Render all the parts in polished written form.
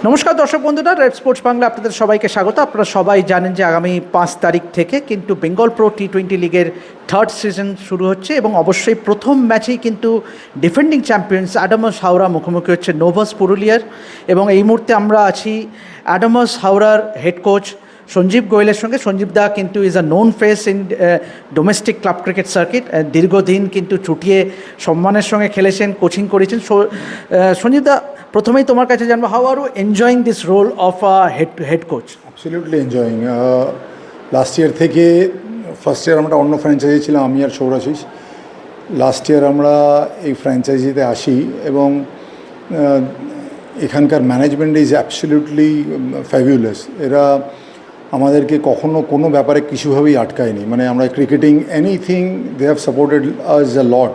নমস্কার দর্শক বন্ধুরা, রেড স্পোর্টস বাংলা আপনাদের সবাইকে স্বাগত। আপনারা সবাই জানেন যে আগামী 5 তারিখ থেকে কিন্তু বেঙ্গল প্রো টি20 লিগের থার্ড সিজন শুরু হচ্ছে এবং অবশ্যই প্রথম ম্যাচেই কিন্তু ডিফেন্ডিং চ্যাম্পিয়ন্স অ্যাডামাস হাওড়া মুখোমুখি হচ্ছে নোভাস পুরুলিয়ার। এবং এই মুহূর্তে আমরা আছি অ্যাডামাস হাওড়ার হেড কোচ সঞ্জীব গোয়েলের সঙ্গে। সঞ্জীব দা কিন্তু is a known face in domestic club cricket circuit. দীর্ঘদিন কিন্তু চুটিয়ে সম্মানের সঙ্গে খেলেছেন, কোচিং করেছেন। সঞ্জীব দা, প্রথমেই তোমার কাছে জানবো, how are you enjoying this role of a head coach? Absolutely enjoying. Last year থেকে ফার্স্ট ইয়ার আমরা অন্য ফ্র্যাঞ্চাইজি ছিলাম, আমি আর সৌরাশিস। লাস্ট ইয়ার আমরা এই ফ্র্যাঞ্চাইজিতে আসি এবং এখানকার ম্যানেজমেন্ট ইজ অ্যাবসলিউটলি ফ্যাবিউলাস। এরা আমাদেরকে কখনো কোনো ব্যাপারে কিছুভাবেই আটকায়নি। মানে আমরা cricketing anything they have supported us a lot.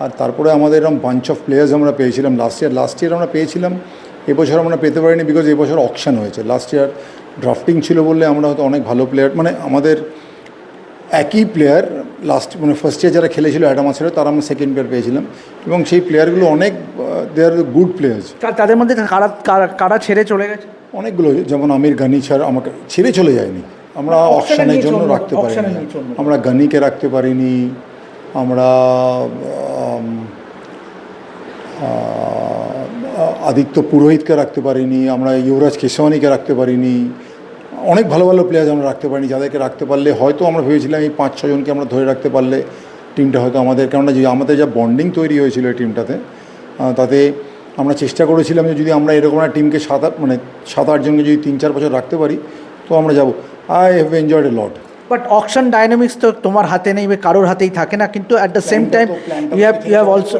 আর তারপরে আমাদের এরকম বাঞ্চ অফ প্লেয়ার্স আমরা পেয়েছিলাম লাস্ট ইয়ার আমরা পেয়েছিলাম, এবছর আমরা পেতে পারিনি বিকজ এবছর অকশন হয়েছে। লাস্ট ইয়ার ড্রাফটিং ছিল বললে আমরা হয়তো অনেক ভালো প্লেয়ার, মানে আমাদের একই প্লেয়ার ফার্স্ট ইয়ার যারা খেলেছিল অ্যাডামাসের, তারা আমরা সেকেন্ড প্লেয়ার পেয়েছিলাম এবং সেই প্লেয়ারগুলো অনেক দে আর গুড প্লেয়ার্স। তাদের মধ্যে কারা ছেড়ে চলে গেছে? অনেকগুলো, যেমন আমির গানি ছাড়া আমাকে ছেড়ে চলে যায়নি, আমরা অকশনের জন্য রাখতে পারিনি। আমরা গানিকে রাখতে পারিনি, আমরা আদিত্য পুরোহিতকে রাখতে পারিনি, আমরা যুবরাজ কেশওয়ানিকে রাখতে পারিনি। অনেক ভালো ভালো প্লেয়ার্স আমরা রাখতে পারিনি, যাদেরকে রাখতে পারলে হয়তো আমরা ভেবেছিলাম এই 5-6 জনকে আমরা ধরে রাখতে পারলে টিমটা হয়তো আমাদের, কেননা যে আমাদের যা বন্ডিং তৈরি হয়েছিল এই টিমটাতে, তাতে আমরা চেষ্টা করেছিলাম যে যদি আমরা এরকম একটা টিমকে 7-8 জনকে যদি 3-4 বছর রাখতে পারি তো আমরা যাবো। I have enjoyed a lot. But auction dynamics তো তোমার হাতে নেই, কারোর হাতেই থাকে না, কিন্তু at the same time you have also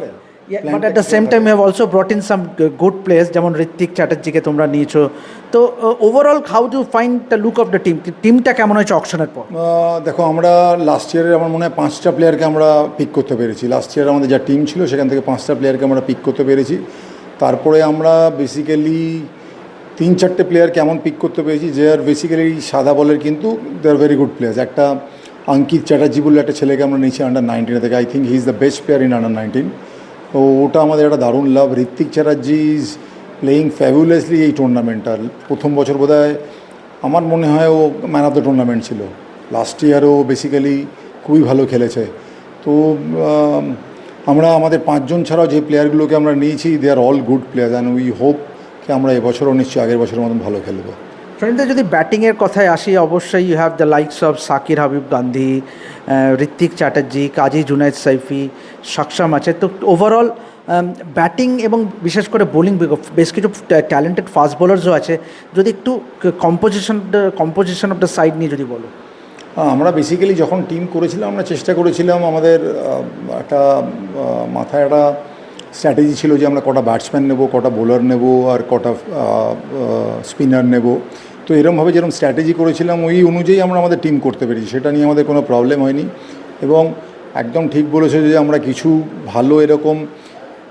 but at the same time you have also brought in some good players, যেমন ঋত্বিক চ্যাটার্জিকে তোমরা নিয়েছো। তো overall how do find the look of the টিমটা কেমন হয়েছে অকশনের পর? দেখো, আমরা লাস্ট ইয়ারের আমার মনে হয় 5টা প্লেয়ারকে আমরা পিক করতে পেরেছি। লাস্ট ইয়ার আমাদের যা টিম ছিল সেখান থেকে 5টা প্লেয়ারকে আমরা পিক করতে পেরেছি। তারপরে আমরা বেসিক্যালি 3-4টে প্লেয়ার কেমন পিক করতে পেরেছি যে আর বেসিক্যালি সাদা বলের, কিন্তু দে আর ভেরি গুড প্লেয়ার্স। একটা অঙ্কিত চ্যাটার্জি বলে একটা ছেলেকে আমরা নিয়েছি আন্ডার-19 থেকে। I think he is the best player in under nineteen. তো ওটা আমাদের একটা দারুণ লাভ। Ritwik Chatterjee is playing fabulously এই টুর্নামেন্টটা। প্রথম বছর বোধহয় আমার মনে হয় ও ম্যান অফ দ্য টুর্নামেন্ট ছিল। লাস্ট ইয়ারও বেসিক্যালি খুবই ভালো খেলেছে। তো আমরা আমাদের 5 জন ছাড়াও যে প্লেয়ারগুলোকে আমরা নিয়েছি they are all good players and we hope যে আমরা এবছরও নিশ্চয়ই আগের বছরের মতন ভালো খেলবো। ফ্রেন্ডদের যদি ব্যাটিংয়ের কথায় আসি, অবশ্যই you have the likes of Shakir Habib Gandhi, Ritwik Chatterjee, Kazi Junaid Saifi, Saksham আছে। তো ওভারঅল ব্যাটিং এবং বিশেষ করে বোলিং বেশ কিছু ট্যালেন্টেড ফাস্ট বোলার্সও আছে। যদি একটু কম্পোজিশন অফ দ্য সাইড নিয়ে যদি বলো। আমরা বেসিক্যালি যখন টিম করেছিলাম আমরা চেষ্টা করেছিলাম, আমাদের একটা মাথায় একটা স্ট্র্যাটেজি ছিল যে আমরা কটা ব্যাটসম্যান নেব, কটা বোলার নেব আর কটা স্পিনার নেব। তো এরমভাবে যেরকম স্ট্র্যাটেজি করেছিলাম ওই অনুযায়ী আমরা আমাদের টিম করতে পেরেছি, সেটা নিয়ে আমাদের কোনো প্রবলেম হয়নি। এবং একদম ঠিক বলেছে যে আমরা কিছু ভালো এরকম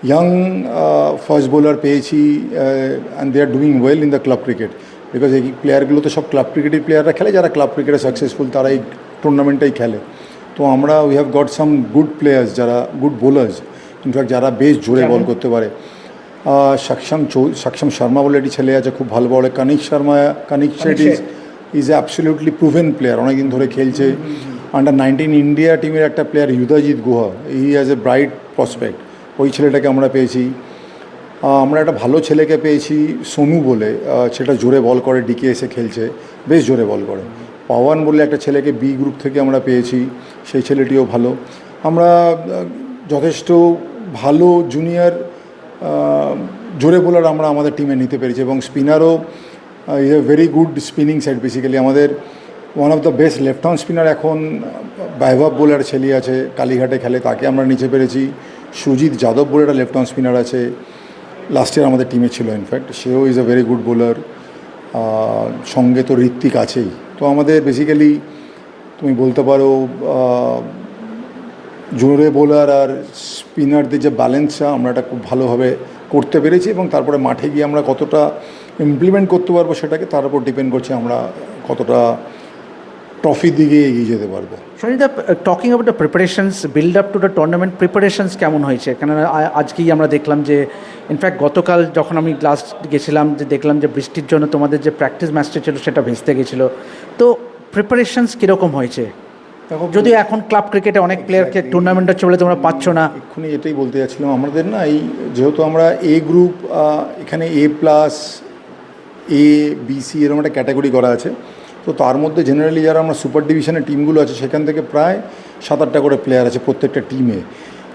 ইয়াং ফাস্ট বোলার পেয়েছি and they are doing well in the club cricket. Because এই প্লেয়ারগুলো তো সব ক্লাব ক্রিকেটের প্লেয়াররা খেলে, যারা ক্লাব ক্রিকেটে সাকসেসফুল তারা এই টুর্নামেন্টটাই খেলে। তো আমরা we have got some good players, যারা গুড বোলার্স, ইনফ্যাক্ট যারা বেশ জোরে বল করতে পারে। সাকসাম শর্মা বলে একটি ছেলে আছে, খুব ভালো বলে। Kanik Seth is absolutely proven player, অনেকদিন ধরে খেলছে। আন্ডার-19 ইন্ডিয়া টিমের একটা প্লেয়ার ইউদাজিৎ গুহা, he has a bright prospect, ওই ছেলেটাকে আমরা পেয়েছি। আমরা একটা ভালো ছেলেকে পেয়েছি সোনু বলে, সেটা জোরে বল করে, ডিকে এসে খেলছে, বেশ জোরে বল করে। পাওয়ান বলে একটা ছেলেকে বি গ্রুপ থেকে আমরা পেয়েছি, সেই ছেলেটিও ভালো। আমরা যথেষ্ট ভালো জুনিয়র জোরে বোলার আমরা আমাদের টিমে নিতে পেরেছি এবং স্পিনারও is a very good spinning side. Basically আমাদের one of the best left hand spinner এখন বৈভব বলে একটা ছেলে আছে, কালীঘাটে খেলে, তাকে আমরা নিতে পেরেছি। সুজিত যাদব বলে একটা লেফট হ্যান্ড স্পিনার আছে, লাস্ট ইয়ার আমাদের টিমে ছিল ইনফ্যাক্ট, সেও is a very good bowler. সঙ্গে তো ঋত্বিক আছেই। তো আমাদের বেসিক্যালি তুমি বলতে পারো জোরে বোলার আর স্পিনারদের যে ব্যালেন্সটা আমরা এটা খুব ভালোভাবে করতে পেরেছি এবং তারপরে মাঠে গিয়ে আমরা কতটা ইমপ্লিমেন্ট করতে পারবো সেটাকে তার উপর ডিপেন্ড করছে আমরা কতটা ট্রফির দিকে এগিয়ে যেতে পারবে। Sanjita, talking about the preparations, build up to the tournament preparations কেমন হয়েছে? কেননা আজকেই আমরা দেখলাম যে ইনফ্যাক্ট গতকাল যখন আমি লাস্ট গেছিলাম যে দেখলাম যে বৃষ্টির জন্য তোমাদের যে প্র্যাকটিস ম্যাচটা ছিল সেটা ভেস্তে গেছিলো। তো প্রিপারেশনস কীরকম হয়েছে? যদিও এখন ক্লাব ক্রিকেটে অনেক প্লেয়ারকে টুর্নামেন্ট হচ্ছে বলে তোমরা পাচ্ছ না। এক্ষুনি এটাই বলতে যাচ্ছিলাম, আমাদের না এই যেহেতু আমরা এ গ্রুপ, এখানে A+, A, B, C এরকম একটা ক্যাটাগরি করা আছে, তো তার মধ্যে জেনারেলি যারা আমরা সুপার ডিভিশনের টিমগুলো আছে সেখান থেকে প্রায় 7-8টা করে প্লেয়ার আছে প্রত্যেকটা টিমে।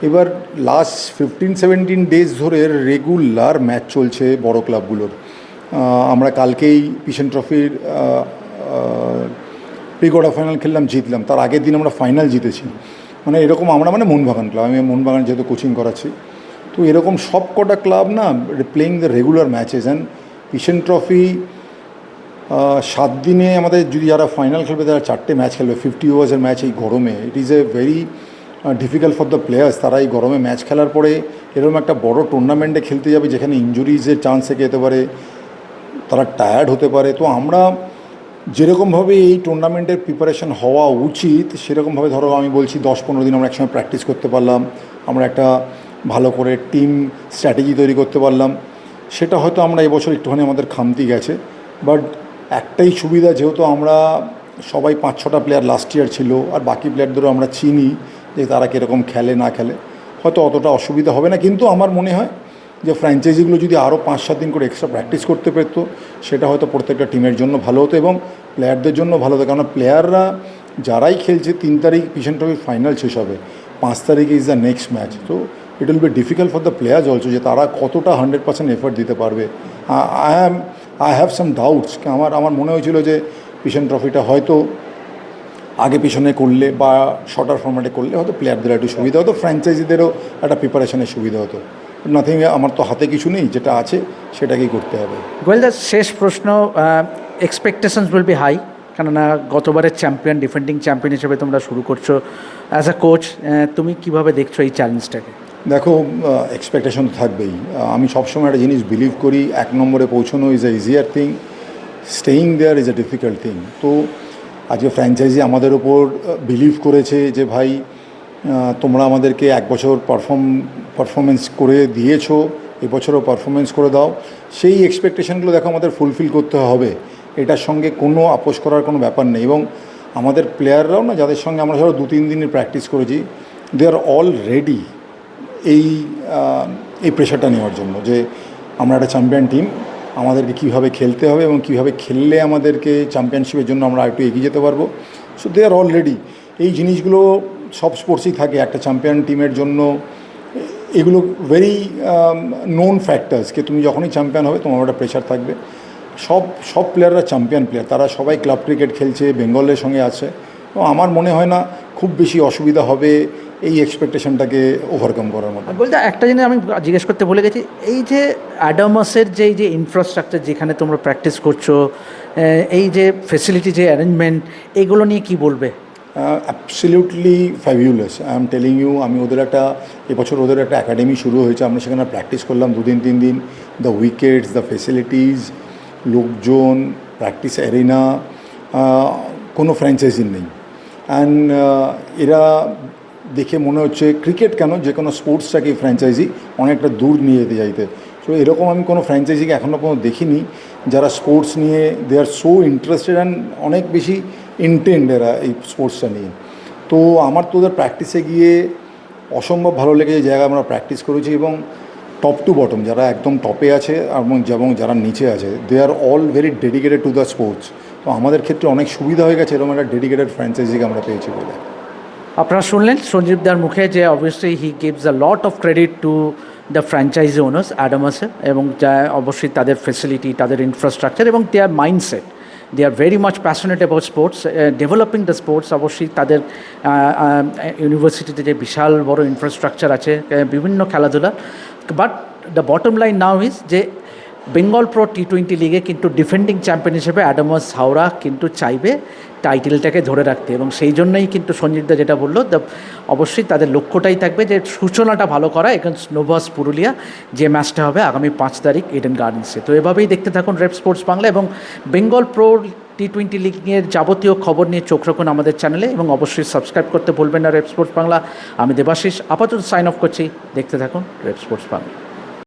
এবার লাস্ট 15-17 ডেজ ধরে রেগুলার ম্যাচ চলছে বড় ক্লাবগুলোর। আমরা কালকেই পিশন ট্রফির প্রি কোয়ার্টার ফাইনাল খেললাম, জিতলাম। তার আগের দিন আমরা ফাইনাল জিতেছি। মানে এরকম আমরা মোহনবাগান ক্লাব, আমি মোহনবাগান যেহেতু কোচিং করাচ্ছি, তো এরকম সব কটা ক্লাব না playing the regular matches. And পিশন ট্রফি 7 দিনে আমাদের যদি যারা ফাইনাল খেলবে তারা 4টে ম্যাচ খেলবে, 50 ওভার্সের ম্যাচ এই গরমে। It is a very difficult for the players. তারা এই গরমে ম্যাচ খেলার পরে এরকম একটা বড় টুর্নামেন্টে খেলতে যাবে যেখানে ইঞ্জুরিজের চান্স থেকে যেতে পারে, তারা টায়ার্ড হতে পারে। তো আমরা যেরকমভাবে এই টুর্নামেন্টের প্রিপারেশন হওয়া উচিত সেরকমভাবে, ধরো আমি বলছি 10-15 দিন আমরা একসঙ্গে প্র্যাকটিস করতে পারলাম, আমরা একটা ভালো করে টিম স্ট্র্যাটেজি তৈরি করতে পারলাম, সেটা হয়তো আমরা এবছর একটুখানি আমাদের খামতি গেছে। বাট একটাই সুবিধা, যেহেতু আমরা সবাই 5-6টা প্লেয়ার লাস্ট ইয়ার ছিল আর বাকি প্লেয়ারদেরও আমরা চিনি যে তারা কীরকম খেলে না খেলে, হয়তো অতটা অসুবিধা হবে না। কিন্তু আমার মনে হয় যে ফ্র্যাঞ্চাইজিগুলো যদি আরও 5-7 দিন করে এক্সট্রা প্র্যাকটিস করতে পারতো সেটা হয়তো প্রত্যেকটা টিমের জন্য ভালো হতো এবং প্লেয়ারদের জন্য ভালো হতো। কারণ প্লেয়াররা যারাই খেলছে 3 তারিখ পিশন ট্রফির ফাইনাল শেষ হবে, 5 তারিখে ইজ দ্য নেক্সট ম্যাচ। তো it will be difficult for the players also যে তারা কতটা 100% এফর্ট দিতে পারবে। I have some doubts. আমার মনে হয়েছিল যে পিশন ট্রফিটা হয়তো আগে পিছনে করলে বা শর্টার ফরম্যাটে করলে হয়তো প্লেয়ারদের একটু সুবিধা হতো, ফ্র্যাঞ্চাইজিদেরও একটা প্রিপারেশনের সুবিধা হতো। নাথিং, আমার তো হাতে কিছু নেই, যেটা আছে সেটাকেই করতে হবে। গোয়েলদার শেষ প্রশ্ন, এক্সপেকটেশনস উইল বি হাই, কেননা গতবারের চ্যাম্পিয়ন, ডিফেন্ডিং চ্যাম্পিয়ন হিসেবে তোমরা শুরু করছো। অ্যাজ আ কোচ তুমি কিভাবে দেখছো এই চ্যালেঞ্জটাকে? দেখো, এক্সপেকটেশন তো থাকবেই। আমি সবসময় একটা জিনিস বিলিভ করি, 1 নম্বরে পৌঁছানো is a easier thing, staying there is a difficult thing. তো আজকে ফ্র্যাঞ্চাইজি আমাদের ওপর বিলিভ করেছে যে ভাই তোমরা আমাদেরকে 1 বছর পারফরমেন্স করে দিয়েছো, এবছরও পারফরমেন্স করে দাও। সেই এক্সপেকটেশনগুলো দেখো আমাদের ফুলফিল করতে হবে, এটার সঙ্গে কোনো আপোষ করার কোনো ব্যাপার নেই। এবং আমাদের প্লেয়াররাও না, যাদের সঙ্গে আমরা ধরো 2-3 দিনের প্র্যাকটিস করেছি, দে আর অল রেডি এই প্রেশারটা নেওয়ার জন্য যে আমরা একটা চ্যাম্পিয়ন টিম, আমাদেরকে কীভাবে খেলতে হবে এবং কীভাবে খেললে আমাদেরকে চ্যাম্পিয়নশিপের জন্য আমরা একটু এগিয়ে যেতে পারবো। So they are all ready. এই জিনিসগুলো সব স্পোর্টসই থাকে একটা চ্যাম্পিয়ন টিমের জন্য। এগুলো ভেরি নোন ফ্যাক্টার্সকে তুমি যখনই চ্যাম্পিয়ন হবে তোমার একটা প্রেশার থাকবে। সব প্লেয়াররা চ্যাম্পিয়ন প্লেয়ার, তারা সবাই ক্লাব ক্রিকেট খেলছে, বেঙ্গলের সঙ্গে আছে। তো আমার মনে হয় না খুব বেশি অসুবিধা হবে এই এক্সপেকটেশনটাকে ওভারকাম করার মতো। বলতে একটা জিনিস আমি জিজ্ঞেস করতে ভুলে গেছি, এই যে অ্যাডামাসের যে ইনফ্রাস্ট্রাকচার যেখানে তোমরা প্র্যাকটিস করছো, এই যে ফেসিলিটি, যে অ্যারেঞ্জমেন্ট, এগুলো নিয়ে কি বলবে? Absolutely fabulous, I am telling you. এবছর ওদের একটা একাডেমি শুরু হয়েছে, আমরা সেখানে প্র্যাকটিস করলাম 2 দিন 3 দিন। দ্য উইকেটস, দ্য ফেসিলিটিস, লোকজন, প্র্যাকটিস অ্যারিনা, কোনো ফ্র্যাঞ্চাইজির নেই। অ্যান্ড এরা দেখে মনে হচ্ছে ক্রিকেট কেন, যে কোনো স্পোর্টসটাকে ফ্র্যাঞ্চাইজি অনেকটা দূর নিয়ে যেতে চাইতে। সো এরকম আমি কোনো ফ্র্যাঞ্চাইজিকে এখনও কোনো দেখিনি যারা স্পোর্টস নিয়ে দে আর সো ইন্টারেস্টেড অ্যান্ড অনেক বেশি ইন্টেন্ড এরা এই স্পোর্টসটা নিয়ে। তো আমার তো ওদের প্র্যাকটিসে গিয়ে অসম্ভব ভালো লেগে যে জায়গায় আমরা প্র্যাকটিস করেছি, এবং টপ টু বটম যারা একদম টপে আছে এবং যারা নিচে আছে, they are all very dedicated to the sports. তো আমাদের ক্ষেত্রে অনেক সুবিধা হয়ে গেছে এরকম একটা ডেডিকেটেড ফ্র্যাঞ্চাইজিকে আমরা পেয়েছি বলে। আপনারা শুনলেন সঞ্জীবদার মুখে যে obviously he gives a lot of credit to the franchise owners অ্যাডামাসের, এবং যা অবশ্যই তাদের ফেসিলিটি, তাদের ইনফ্রাস্ট্রাকচার এবং their mindset. They are very much passionate about sports, developing the sports. অবশ্যই তাদের ইউনিভার্সিটিতে যে বিশাল বড় ইনফ্রাস্ট্রাকচার আছে বিভিন্ন খেলাধুলা। But the bottom line now is যে বেঙ্গল প্রো T20 লিগে কিন্তু ডিফেন্ডিং চ্যাম্পিয়ন হিসেবে অ্যাডামাস হাওড়া কিন্তু চাইবে টাইটেলটাকে ধরে রাখতে, এবং সেই জন্যই কিন্তু সঞ্জীবদা যেটা বললো, অবশ্যই তাদের লক্ষ্যটাই থাকবে যে সূচনাটা ভালো করা এগেন্স্ট নোভাস পুরুলিয়া, যে ম্যাচটা হবে আগামী 5 তারিখ ইডেন গার্ডেন্সে। তো এভাবেই দেখতে থাকুন রেপ স্পোর্টস বাংলা এবং বেঙ্গল প্রো টি-20 লিগের যাবতীয় খবর নিয়ে চোখ রাখুন আমাদের চ্যানেলে এবং অবশ্যই সাবস্ক্রাইব করতে ভুলবেন না রেপ স্পোর্টস বাংলা। আমি দেবাশিস আপাতত সাইন অফ করছি, দেখতে থাকুন রেপ স্পোর্টস বাংলা।